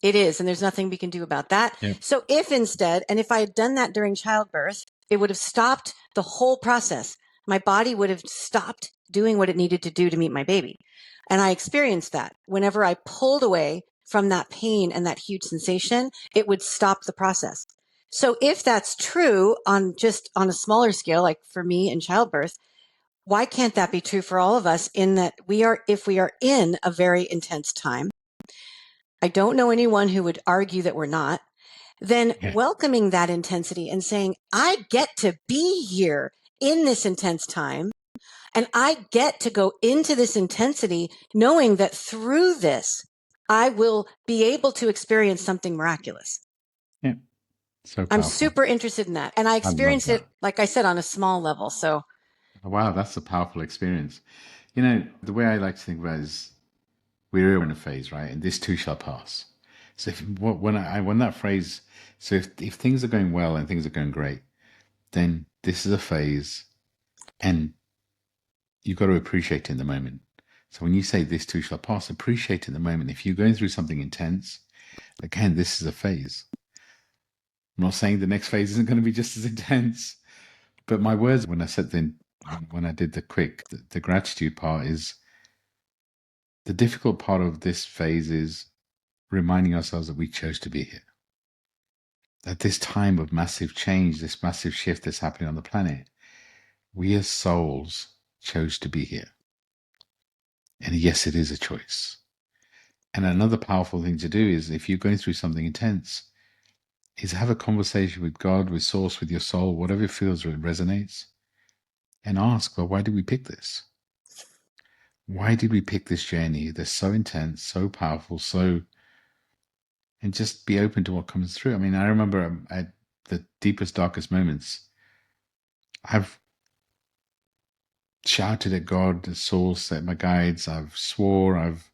It is. And there's nothing we can do about that. Yeah. So if I had done that during childbirth, it would have stopped the whole process. My body would have stopped doing what it needed to do to meet my baby. And I experienced that. Whenever I pulled away from that pain and that huge sensation, it would stop the process. So if that's true on a smaller scale, like for me in childbirth, why can't that be true for all of us in that if we are in a very intense time? I don't know anyone who would argue that we're not. Then welcoming that intensity and saying, I get to be here in this intense time. And I get to go into this intensity knowing that through this, I will be able to experience something miraculous. Yeah. So powerful. I'm super interested in that. And I experienced it, like I said, on a small level. So, wow, that's a powerful experience. You know, the way I like to think about it is we're in a phase, right? And this too shall pass. So when that phrase, so if things are going well and things are going great, then this is a phase and you've got to appreciate it in the moment. So when you say this too shall pass, appreciate it in the moment. If you're going through something intense, again, this is a phase. I'm not saying the next phase isn't going to be just as intense, but my words when I did the gratitude part is the difficult part of this phase is reminding ourselves that we chose to be here. At this time of massive change, this massive shift that's happening on the planet, we as souls chose to be here. And yes, it is a choice. And another powerful thing to do is if you're going through something intense, is have a conversation with God, with Source, with your soul, whatever feels or resonates, and ask, well, why did we pick this? Why did we pick this journey that's so intense, so powerful, and just be open to what comes through? I mean, I remember at the deepest, darkest moments, I've shouted at God, the Source, at my guides, I've swore, I've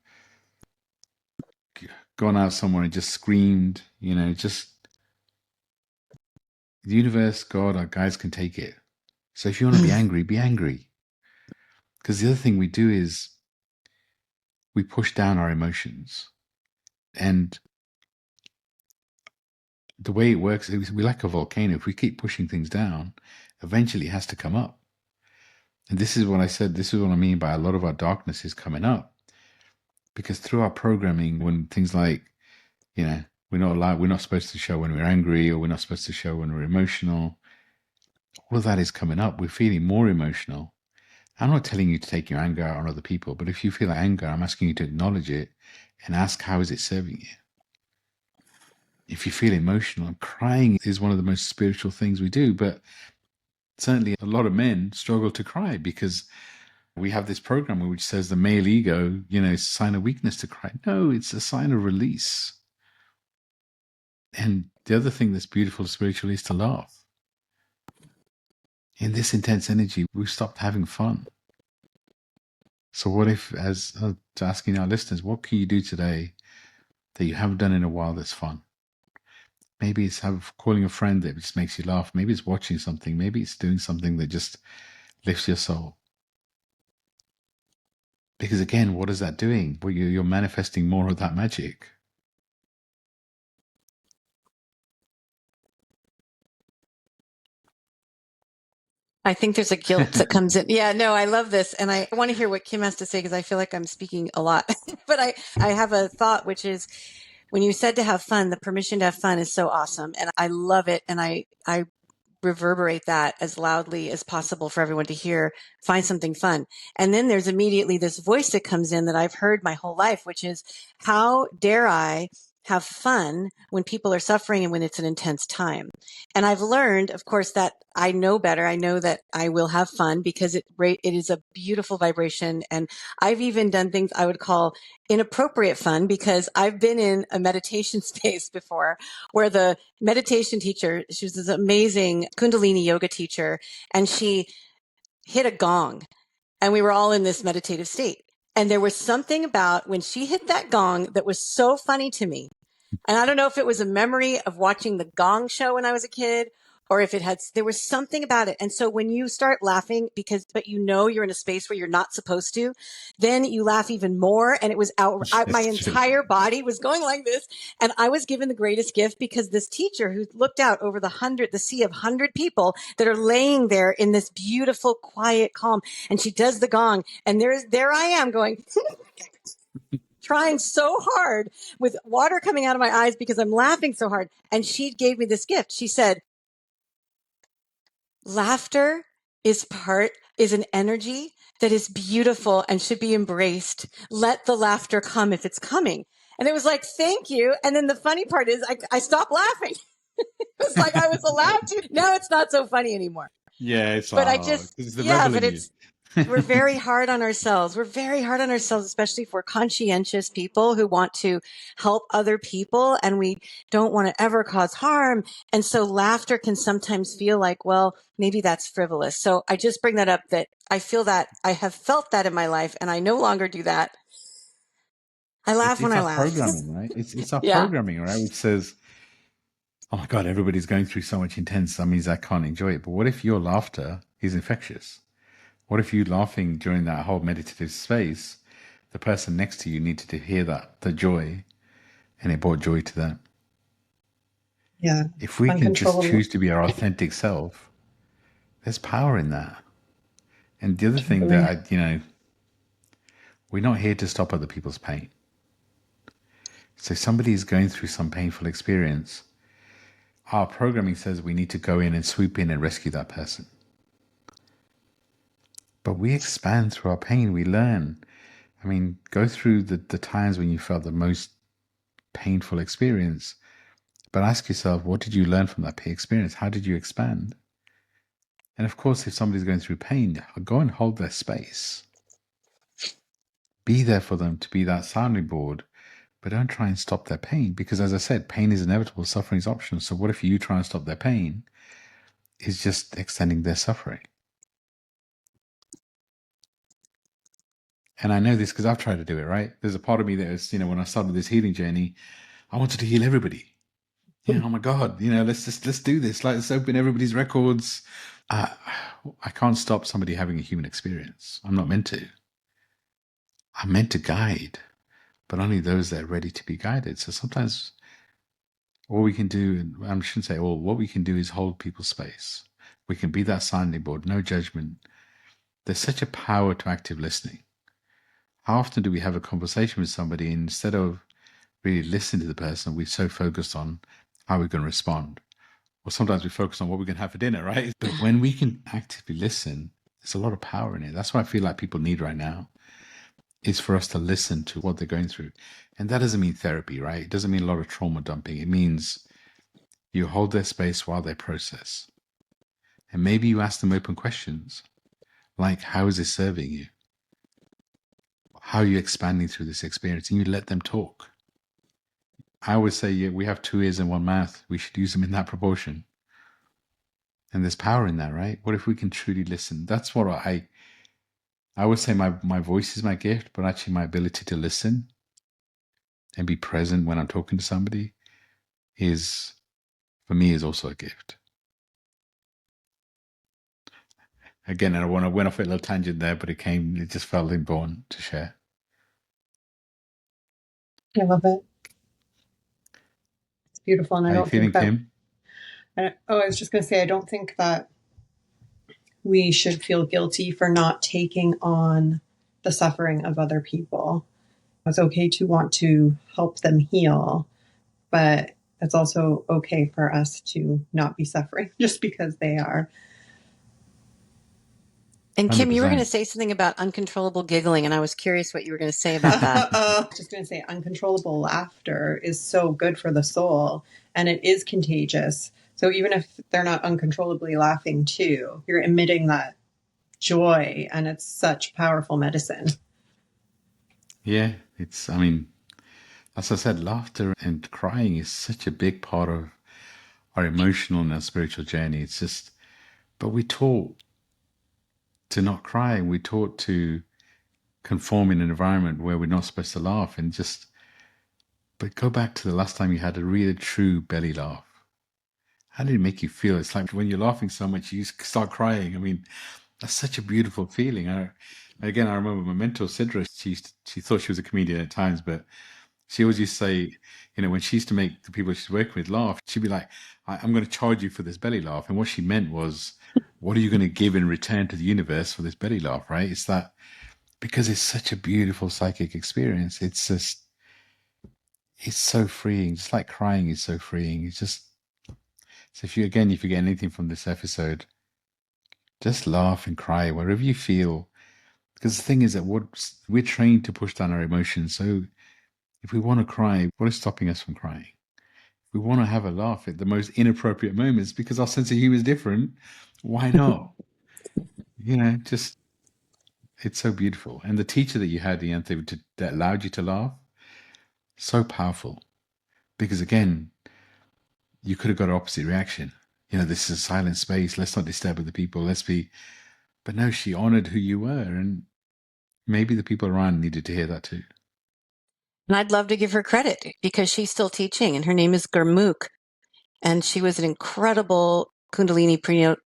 gone out somewhere and just screamed, just the universe, God, our guides can take it. So if you want to be angry, be angry. Because the other thing we do is we push down our emotions. And the way it works is we're like a volcano. If we keep pushing things down, eventually it has to come up. And this is what I said, this is what I mean by a lot of our darkness is coming up. Because through our programming, when things like, we're not supposed to show when we're angry, or we're not supposed to show when we're emotional, all of that is coming up. We're feeling more emotional. I'm not telling you to take your anger out on other people, but if you feel anger, I'm asking you to acknowledge it and ask, how is it serving you? If you feel emotional, crying is one of the most spiritual things we do, but certainly a lot of men struggle to cry because we have this program which says the male ego, is a sign of weakness to cry. No, it's a sign of release. And the other thing that's beautiful spiritually is to laugh. In this intense energy, we've stopped having fun. So what if, as asking our listeners, what can you do today that you haven't done in a while that's fun? Maybe it's calling a friend that just makes you laugh. Maybe it's watching something. Maybe it's doing something that just lifts your soul. Because again, what is that doing? Well, you're manifesting more of that magic. I think there's a guilt that comes in. Yeah, no, I love this. And I want to hear what Kim has to say because I feel like I'm speaking a lot. But I have a thought, which is when you said to have fun, the permission to have fun is so awesome. And I love it. And I reverberate that as loudly as possible for everyone to hear. Find something fun. And then there's immediately this voice that comes in that I've heard my whole life, which is, how dare I have fun when people are suffering and when it's an intense time? And I've learned, of course, that I know better. I know that I will have fun because it is a beautiful vibration. And I've even done things I would call inappropriate fun, because I've been in a meditation space before where the meditation teacher, she was this amazing Kundalini yoga teacher, and she hit a gong, and we were all in this meditative state. And there was something about when she hit that gong that was so funny to me. And I don't know if it was a memory of watching the Gong Show when I was a kid, or if there was something about it. And so when you start laughing but you know you're in a space where you're not supposed to, then you laugh even more. And it was my It's true. entire body was going like this. And I was given the greatest gift because this teacher who looked out over the sea of 100 people that are laying there in this beautiful, quiet calm. And she does the gong, and there I am going, trying so hard with water coming out of my eyes because I'm laughing so hard. And she gave me this gift. She said, laughter is an energy that is beautiful and should be embraced. Let the laughter come if it's coming. And it was like, thank you. And then the funny part is I stopped laughing. It was like I was allowed to. Now it's not so funny anymore. Yeah, it's But it's the rebel in you. We're very hard on ourselves. We're very hard on ourselves, especially if we're conscientious people who want to help other people and we don't want to ever cause harm. And so laughter can sometimes feel like, well, maybe that's frivolous. So I just bring that up, that I feel that I have felt that in my life and I no longer do that. I laugh when I laugh. Programming, right? It's our Yeah. programming, right? Which says, oh my God, everybody's going through so much intense. That means I can't enjoy it. But what if your laughter is infectious? What if you laughing during that whole meditative space, the person next to you needed to hear the joy, and it brought joy to them? Yeah. If we can just choose to be our authentic self, there's power in that. And the other thing that we're not here to stop other people's pain. So if somebody is going through some painful experience, our programming says we need to go in and swoop in and rescue that person. But we expand through our pain. We learn. I mean, go through the times when you felt the most painful experience, but ask yourself, what did you learn from that pain experience? How did you expand? And of course, if somebody's going through pain, go and hold their space. Be there for them, to be that sounding board, but don't try and stop their pain, because as I said, pain is inevitable, suffering is optional. So what if you try and stop their pain is just extending their suffering? And I know this because I've tried to do it, right? There's a part of me that is, when I started this healing journey, I wanted to heal everybody. Oh my God, let's do this. Let's open everybody's records. I can't stop somebody having a human experience. I'm not meant to. I'm meant to guide, but only those that are ready to be guided. So sometimes all we can do, I shouldn't say all, what we can do is hold people's space. We can be that sounding board, no judgment. There's such a power to active listening. How often do we have a conversation with somebody, and instead of really listening to the person, we're so focused on how we're going to respond? Or sometimes we focus on what we're going to have for dinner, right? But when we can actively listen, there's a lot of power in it. That's what I feel like people need right now, is for us to listen to what they're going through. And that doesn't mean therapy, right? It doesn't mean a lot of trauma dumping. It means you hold their space while they process. And maybe you ask them open questions like, how is this serving you? How are you expanding through this experience? And you let them talk. I always say, we have 2 ears and 1 mouth. We should use them in that proportion. And there's power in that, right? What if we can truly listen? That's what I would say my voice is my gift, but actually my ability to listen and be present when I'm talking to somebody for me, is also a gift. Again, I went off a little tangent there, but it just felt important to share. I love it. It's beautiful. And How I you don't feeling, think that, Kim? I was just going to say, I don't think that we should feel guilty for not taking on the suffering of other people. It's okay to want to help them heal, but it's also okay for us to not be suffering just because they are. And Kim, you were going to 100%. say something about uncontrollable giggling, and I was curious what you were going to say about that. Just going to say, uncontrollable laughter is so good for the soul, and it is contagious. So even if they're not uncontrollably laughing too, you're emitting that joy, and it's such powerful medicine. Yeah, as I said, laughter and crying is such a big part of our emotional and our spiritual journey. But we're taught to not cry. We're taught to conform in an environment where we're not supposed to laugh but go back to the last time you had a real true belly laugh. How did it make you feel? It's like when you're laughing so much, you start crying. That's such a beautiful feeling. I remember my mentor, Sidra, she thought she was a comedian at times, but she always used to say, when she used to make the people she's working with laugh, she'd be like, I'm going to charge you for this belly laugh. And what she meant was, what are you going to give in return to the universe for this belly laugh, right? It's that, because it's such a beautiful psychic experience. It's so freeing. Just like crying is so freeing. So if you get anything from this episode, just laugh and cry wherever you feel. Because the thing is that we're trained to push down our emotions. So if we want to cry, what is stopping us from crying? If we want to have a laugh at the most inappropriate moments because our sense of humor is different, why not? It's so beautiful. And the teacher that you had, Ianthe, that allowed you to laugh, so powerful. Because again, you could have got an opposite reaction. This is a silent space. Let's not disturb other people. But no, she honored who you were. And maybe the people around needed to hear that too. And I'd love to give her credit because she's still teaching, and her name is Gurmukh. And she was an incredible Kundalini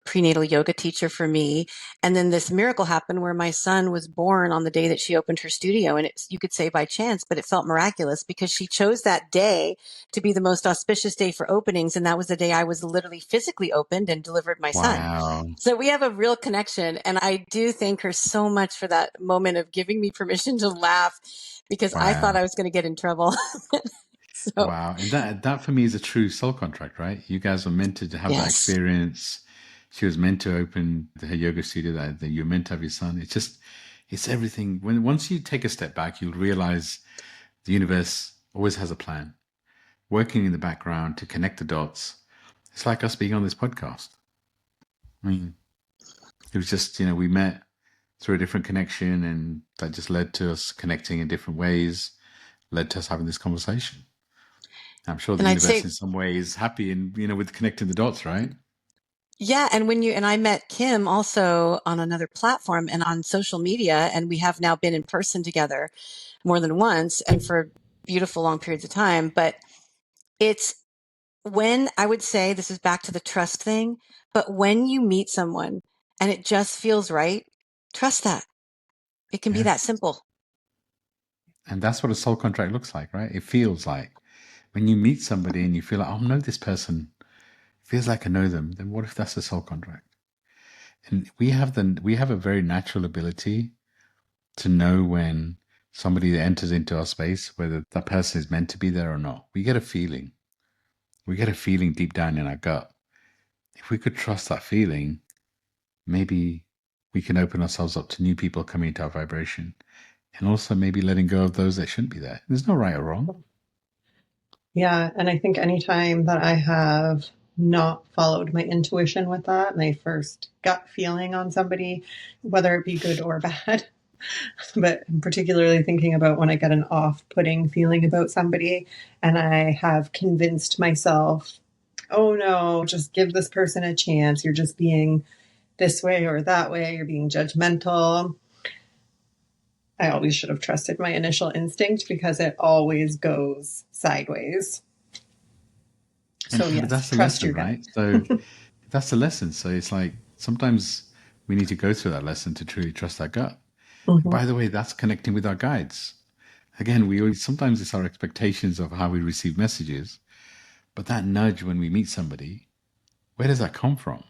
prenatal yoga teacher for me. And then this miracle happened where my son was born on the day that she opened her studio. And you could say by chance, but it felt miraculous because she chose that day to be the most auspicious day for openings. And that was the day I was literally physically opened and delivered my son. So we have a real connection. And I do thank her so much for that moment of giving me permission to laugh because I thought I was going to get in trouble. Wow. And that for me is a true soul contract, right? You guys were meant to have that experience. She was meant to open her yoga studio, that you're meant to have your son. It's everything. Once you take a step back, you'll realize the universe always has a plan, working in the background to connect the dots. It's like us being on this podcast. It was just, we met through a different connection, and that just led to us connecting in different ways, led to us having this conversation. I'm sure the universe in some way is happy and, with connecting the dots, right? Yeah. And I met Kim also on another platform and on social media, and we have now been in person together more than once and for beautiful long periods of time. But it's when I would say this is back to the trust thing, but when you meet someone and it just feels right, trust that. It can be that simple. And that's what a soul contract looks like, right? It feels like when you meet somebody and you feel like, I know this person, feels like I know them, then what if that's a soul contract? And we have a very natural ability to know when somebody enters into our space, whether that person is meant to be there or not. We get a feeling. We get a feeling deep down in our gut. If we could trust that feeling, maybe we can open ourselves up to new people coming into our vibration, and also maybe letting go of those that shouldn't be there. There's no right or wrong. Yeah. And I think anytime that I have not followed my intuition with that, my first gut feeling on somebody, whether it be good or bad, but I'm particularly thinking about when I get an off-putting feeling about somebody and I have convinced myself, oh no, just give this person a chance. You're just being this way or that way. You're being judgmental. I always should have trusted my initial instinct because it always goes sideways. So yes, that's the lesson, right? So that's the lesson. So it's like sometimes we need to go through that lesson to truly trust our gut. Mm-hmm. By the way, that's connecting with our guides. Again, sometimes it's our expectations of how we receive messages, but that nudge when we meet somebody, where does that come from?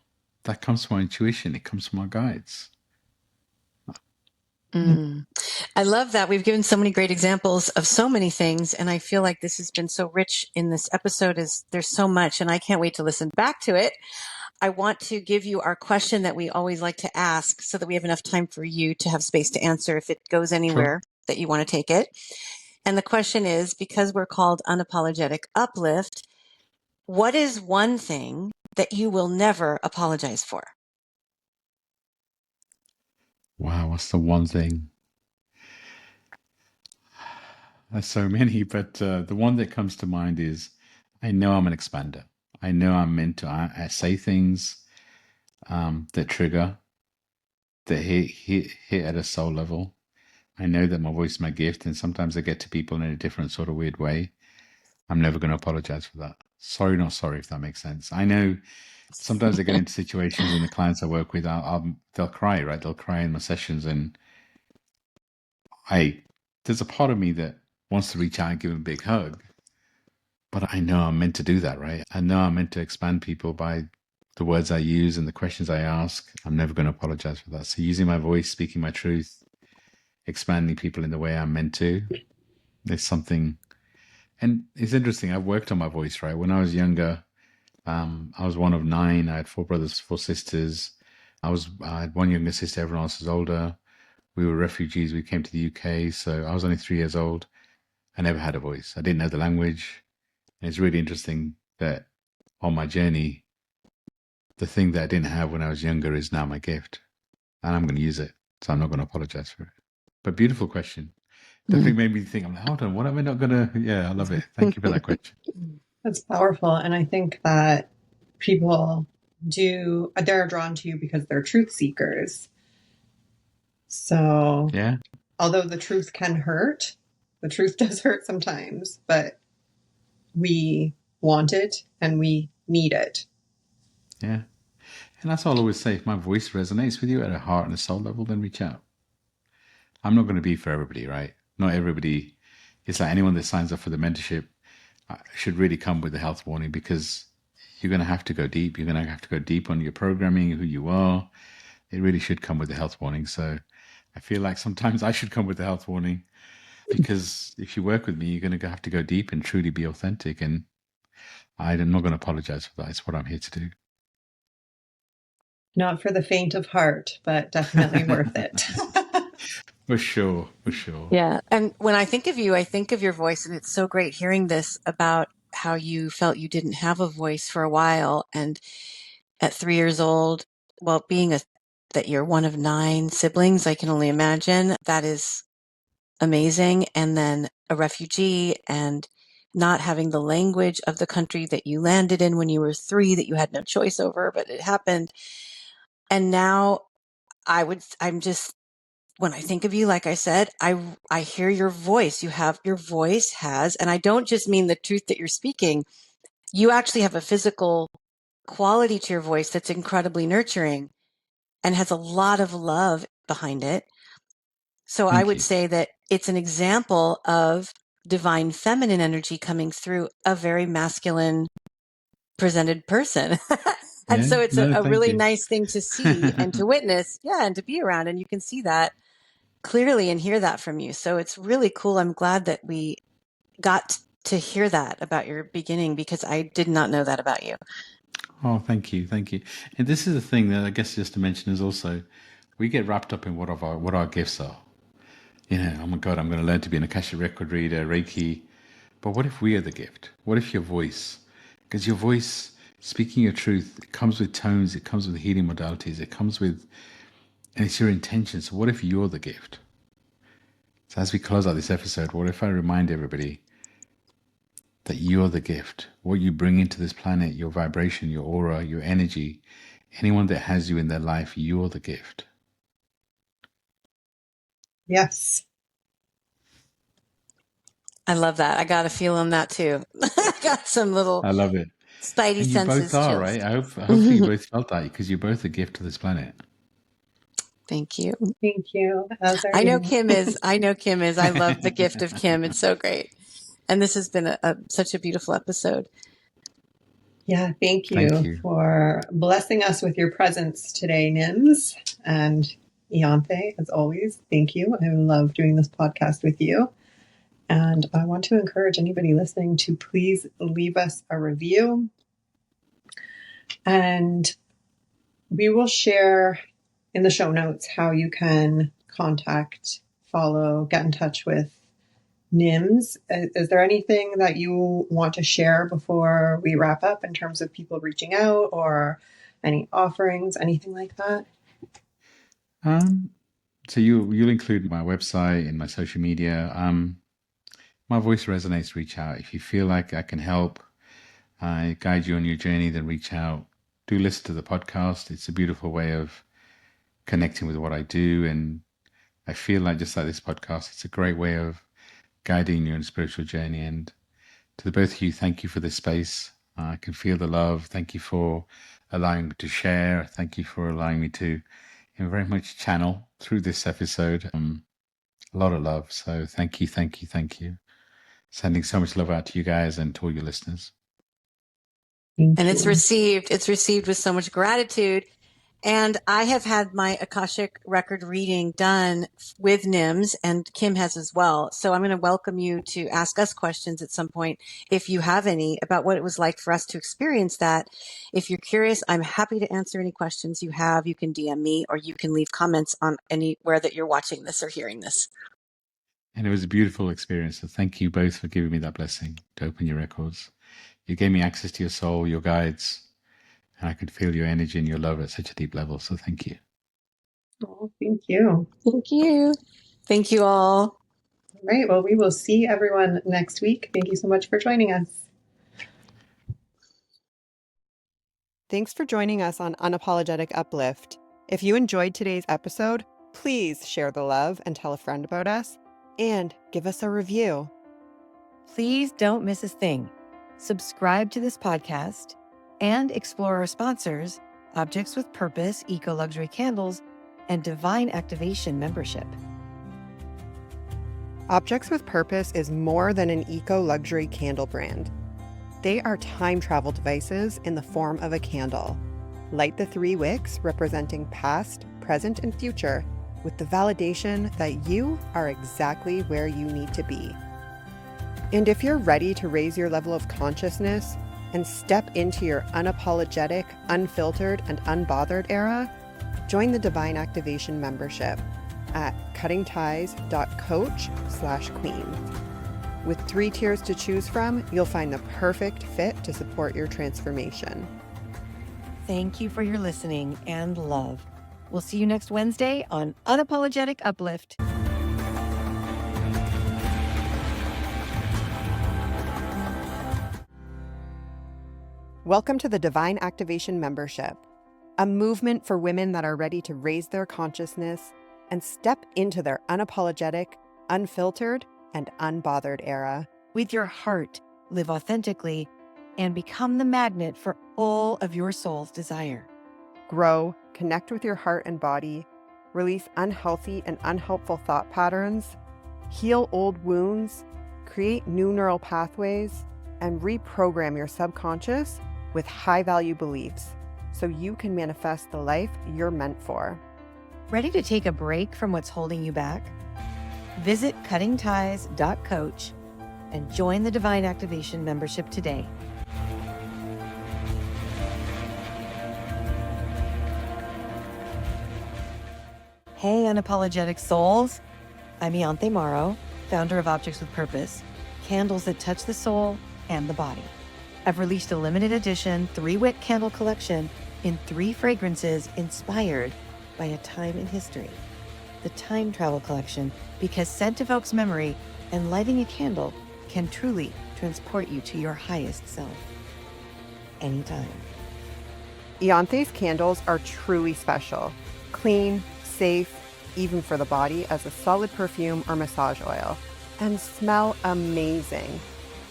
that comes from my intuition. It comes from our guides. I love that. We've given so many great examples of so many things, and I feel like this has been so rich in this episode. There's so much, and I can't wait to listen back to it. I want to give you our question that we always like to ask so that we have enough time for you to have space to answer if it goes anywhere that you want to take it. And the question is, because we're called Unapologetic Uplift, what is one thing that you will never apologize for? Wow, what's the one thing? There's so many, but the one that comes to mind is I know I'm an expander. I know I'm meant to I say things that trigger, that hit at a soul level. I know that my voice is my gift, and sometimes I get to people in a different sort of weird way. I'm never going to apologize for that. Sorry, not sorry, if that makes sense. I know sometimes I get into situations, and the clients I work with, they'll cry, right? They'll cry in my sessions, and there's a part of me that wants to reach out and give them a big hug, but I know I'm meant to do that, right? I know I'm meant to expand people by the words I use and the questions I ask. I'm never going to apologize for that. So using my voice, speaking my truth, expanding people in the way I'm meant to, is something. And it's interesting. I've worked on my voice, right? When I was younger, I was one of 9. I had 4 brothers, 4 sisters. I had one younger sister. Everyone else was older. We were refugees. We came to the UK. So I was only 3 years old. I never had a voice. I didn't know the language. And it's really interesting that on my journey, the thing that I didn't have when I was younger is now my gift. And I'm going to use it. So I'm not going to apologize for it. But beautiful question. Definitely made me think, I'm like, hold on, what am I not going to? Yeah, I love it. Thank you for that question. That's powerful. And I think that people they're drawn to you because they're truth seekers. So, Yeah. Although the truth can hurt, the truth does hurt sometimes, but we want it and we need it. Yeah. And that's all I'll always say. If my voice resonates with you at a heart and a soul level, then reach out. I'm not going to be for everybody, right? Not everybody. It's like anyone that signs up for the mentorship should really come with a health warning, because you're going to have to go deep. You're going to have to go deep on your programming, who you are. It really should come with a health warning. So I feel like sometimes I should come with a health warning, because if you work with me, you're going to have to go deep and truly be authentic. And I'm not going to apologize for that. It's what I'm here to do. Not for the faint of heart, but definitely worth it. For sure, for sure. Yeah. And when I think of you, I think of your voice, and it's so great hearing this about how you felt you didn't have a voice for a while. And at 3 years old, well, that you're one of 9 siblings, I can only imagine that is amazing. And then a refugee and not having the language of the country that you landed in when you were 3, that you had no choice over, but it happened. And now when I think of you, like I said, I hear your voice. Your voice has, and I don't just mean the truth that you're speaking. You actually have a physical quality to your voice that's incredibly nurturing and has a lot of love behind it. So I would say that it's an example of divine feminine energy coming through a very masculine presented person. And so it's a really nice thing to see and to witness. Yeah. And to be around. And you can see that clearly and hear that from you. So it's really cool. I'm glad that we got to hear that about your beginning, because I did not know that about you. Oh, thank you. Thank you. And this is the thing that I guess just to mention is also, we get wrapped up in what our gifts are. You know, oh my God, I'm going to learn to be an Akashic record reader, Reiki. But what if we are the gift? What if your voice? Because your voice, speaking your truth, it comes with tones, it comes with healing modalities, and it's your intention. So what if you're the gift? So as we close out this episode, what if I remind everybody that you're the gift? What you bring into this planet, your vibration, your aura, your energy, anyone that has you in their life, you're the gift. Yes. I love that. I got a feel on that too. I got some little I love it. spidey And you senses. both are, chills. right? Hopefully you both felt that, because you're both a gift to this planet. Thank you. Thank you. I know Kim is. I love the gift of Kim. It's so great. And this has been such a beautiful episode. Yeah, thank Thank you you. for blessing us with your presence today, Nims and Ianthe, as always. Thank you. I love doing this podcast with you. And I want to encourage anybody listening to please leave us a review. And we will share in the show notes how you can contact, follow, get in touch with Nims. Is there anything that you want to share before we wrap up in terms of people reaching out or any offerings, anything like that? So you'll include my website and my social media. My voice resonates. Reach out if you feel like I can help. I guide you on your journey. Then reach out. Do listen to the podcast. It's a beautiful way of connecting with what I do, and I feel like just like this podcast, it's a great way of guiding you on a spiritual journey. And to the both of you, thank you for this space. I can feel the love. Thank you for allowing me to share. Thank you for allowing me to very much channel through this episode. A lot of love. So thank you, thank you, thank you. Sending so much love out to you guys and to all your listeners. And it's received with so much gratitude. And I have had my Akashic record reading done with Nims, and Kim has as well. So I'm going to welcome you to ask us questions at some point, if you have any, about what it was like for us to experience that. If you're curious, I'm happy to answer any questions you have. You can DM me, or you can leave comments on anywhere that you're watching this or hearing this. And it was a beautiful experience. So thank you both for giving me that blessing to open your records. You gave me access to your soul, your guides, and I could feel your energy and your love at such a deep level. So thank you. Oh, thank you. Thank you. Thank you all. All right. Well, we will see everyone next week. Thank you so much for joining us. Thanks for joining us on Unapologetic Uplift. If you enjoyed today's episode, please share the love and tell a friend about us, and give us a review. Please don't miss a thing. Subscribe to this podcast and explore our sponsors, Objects with Purpose, Eco Luxury Candles, and Divine Activation membership. Objects with Purpose is more than an eco-luxury candle brand. They are time travel devices in the form of a candle. Light the 3 wicks representing past, present, and future with the validation that you are exactly where you need to be. And if you're ready to raise your level of consciousness and step into your unapologetic, unfiltered, and unbothered era, join the Divine Activation membership at cuttingties.coach/queen. With 3 tiers to choose from, you'll find the perfect fit to support your transformation. Thank you for your listening and love. We'll see you next Wednesday on Unapologetic Uplift. Welcome to the Divine Activation membership, a movement for women that are ready to raise their consciousness and step into their unapologetic, unfiltered, and unbothered era. With your heart, live authentically, and become the magnet for all of your soul's desire. Grow, connect with your heart and body, release unhealthy and unhelpful thought patterns, heal old wounds, create new neural pathways, and reprogram your subconscious with high-value beliefs so you can manifest the life you're meant for. Ready to take a break from what's holding you back? Visit cuttingties.coach and join the Divine Activation membership today. Hey, unapologetic souls. I'm Eonthe Mauro, founder of Objects with Purpose, candles that touch the soul and the body. I've released a limited edition 3-wick candle collection in 3 fragrances inspired by a time in history. The Time Travel Collection, because scent evokes memory and lighting a candle can truly transport you to your highest self. Anytime. Eonthe's candles are truly special, clean, safe, even for the body as a solid perfume or massage oil, and smell amazing.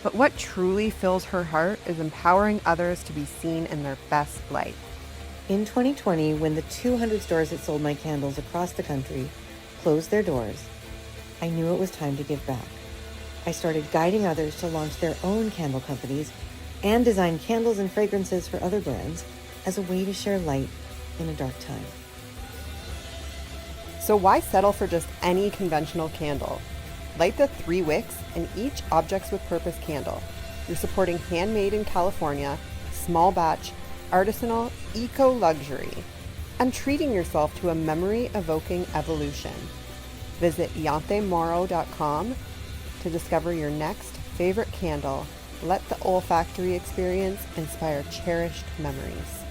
But what truly fills her heart is empowering others to be seen in their best light. In 2020, when the 200 stores that sold my candles across the country closed their doors, I knew it was time to give back. I started guiding others to launch their own candle companies and design candles and fragrances for other brands as a way to share light in a dark time. So why settle for just any conventional candle? Light the 3 wicks in each Objects with Purpose candle. You're supporting handmade in California, small batch, artisanal, eco-luxury, and treating yourself to a memory-evoking evolution. Visit EontheMauro.com to discover your next favorite candle. Let the olfactory experience inspire cherished memories.